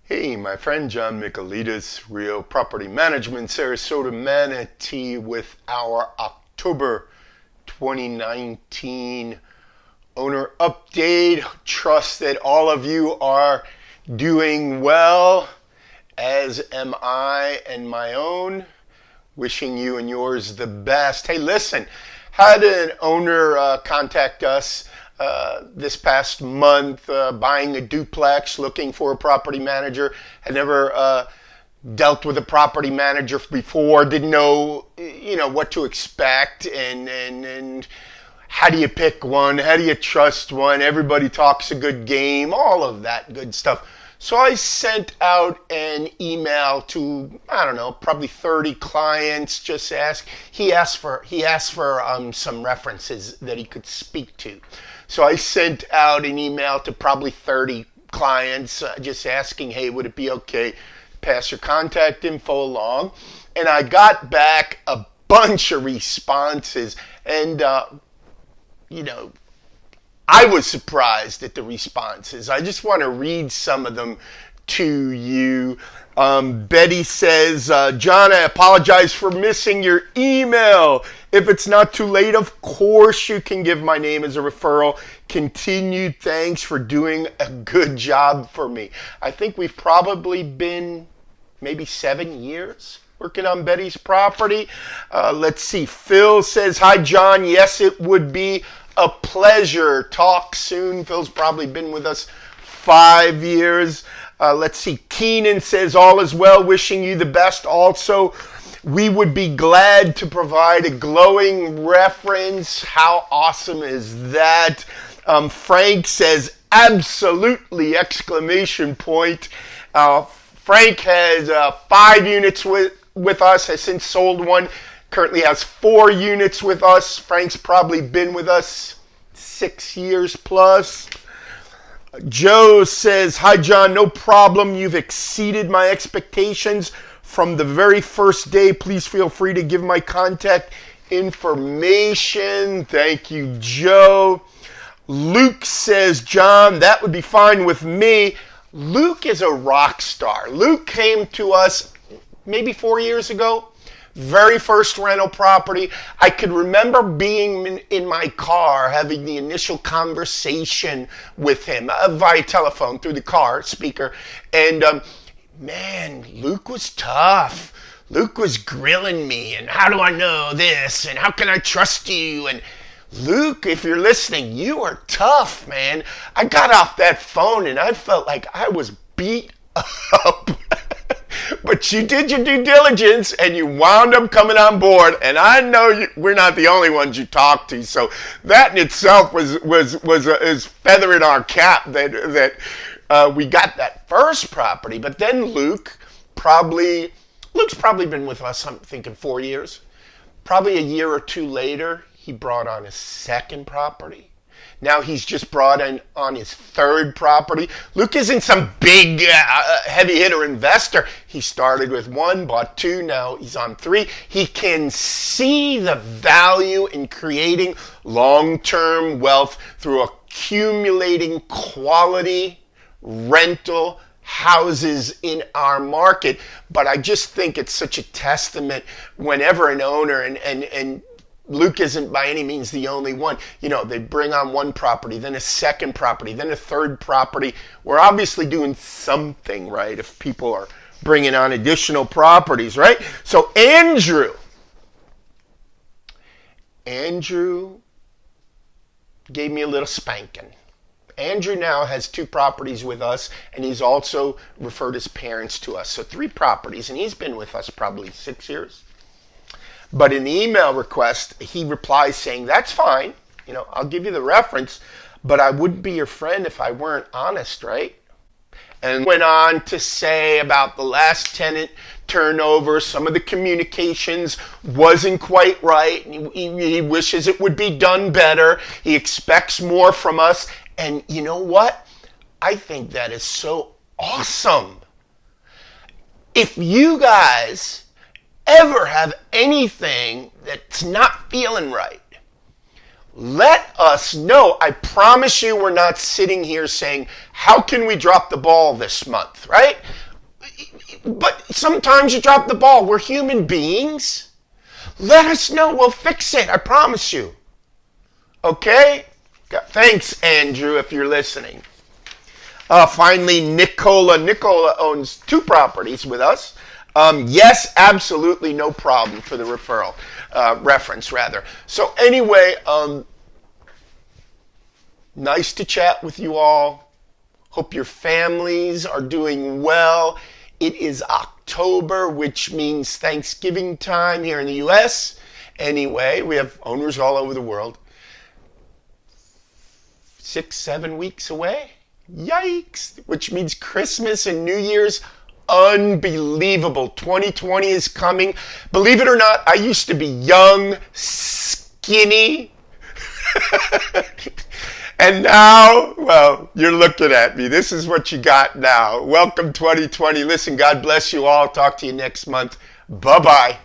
Hey, my friend John Michailidis, Real Property Management, Sarasota Manatee, with our October 2019 owner update. Trust that all of you are doing well, as am I and my own. Wishing you and yours the best. Hey, listen, had an owner contact us this past month, buying a duplex, looking for a property manager. Had never dealt with a property manager before, didn't know what to expect, and how do you pick one, how do you trust one, everybody talks a good game, all of that good stuff. So I sent out an email to, I don't know, probably 30 clients. He asked for some references that he could speak to. So I sent out an email to probably 30 clients, just asking, hey, would it be okay to pass your contact info along? And I got back a bunch of responses, and I was surprised at the responses. I just want to read some of them to you. Betty says, John, I apologize for missing your email. If it's not too late, of course you can give my name as a referral. Continued thanks for doing a good job for me. I think we've probably been maybe 7 years working on Betty's property. Let's see. Phil says, hi, John. Yes, it would be a pleasure. Talk soon. Phil's probably been with us 5 years. Let's see. Keenan says, all is well. Wishing you the best. Also, we would be glad to provide a glowing reference. How awesome is that? Frank says, absolutely! Exclamation point. Frank has 5 units with us, has since sold one. Currently has 4 units with us. Frank's probably been with us 6 years plus. Joe says, hi, John, no problem. You've exceeded my expectations from the very first day. Please feel free to give my contact information. Thank you, Joe. Luke says, John, that would be fine with me. Luke is a rock star. Luke came to us maybe 4 years ago. Very first rental property. I could remember being in my car having the initial conversation with him via telephone through the car speaker. And man, Luke was tough. Luke was grilling me. And how do I know this? And how can I trust you? And Luke, if you're listening, you are tough, man. I got off that phone and I felt like I was beat up. But you did your due diligence and you wound up coming on board. And I know we're not the only ones you talked to. So that in itself is feather in our cap that we got that first property. But then Luke's probably been with us, I'm thinking 4 years. Probably a year or two later, he brought on his second property. Now he's just brought in on his third property. Luke isn't some big heavy hitter investor. He started with 1, bought 2, now he's on 3. He can see the value in creating long-term wealth through accumulating quality rental houses in our market. But I just think it's such a testament whenever an owner, and Luke isn't by any means the only one. They bring on one property, then a second property, then a third property. We're obviously doing something right if people are bringing on additional properties, right? So Andrew gave me a little spanking. Andrew now has 2 properties with us, and he's also referred his parents to us. So 3 properties, and he's been with us probably 6 years. But in the email request, he replies saying, that's fine. I'll give you the reference, but I wouldn't be your friend if I weren't honest, right? And went on to say about the last tenant turnover, some of the communications wasn't quite right. He wishes it would be done better. He expects more from us. And you know what? I think that is so awesome. If you guys ever have anything that's not feeling right, let us know. I promise you we're not sitting here saying, how can we drop the ball this month, right? But sometimes you drop the ball. We're human beings. Let us know. We'll fix it. I promise you. Okay? Thanks, Andrew, if you're listening. Finally, Nicola. Nicola owns 2 properties with us. Yes, absolutely no problem for the referral. Reference, rather. So anyway, nice to chat with you all. Hope your families are doing well. It is October, which means Thanksgiving time here in the U.S. Anyway, we have owners all over the world. 6-7 weeks away. Yikes! Which means Christmas and New Year's. Unbelievable. 2020 is coming. Believe it or not, I used to be young, skinny. And now, well, you're looking at me. This is what you got now. Welcome 2020. Listen, God bless you all. Talk to you next month. Bye-bye.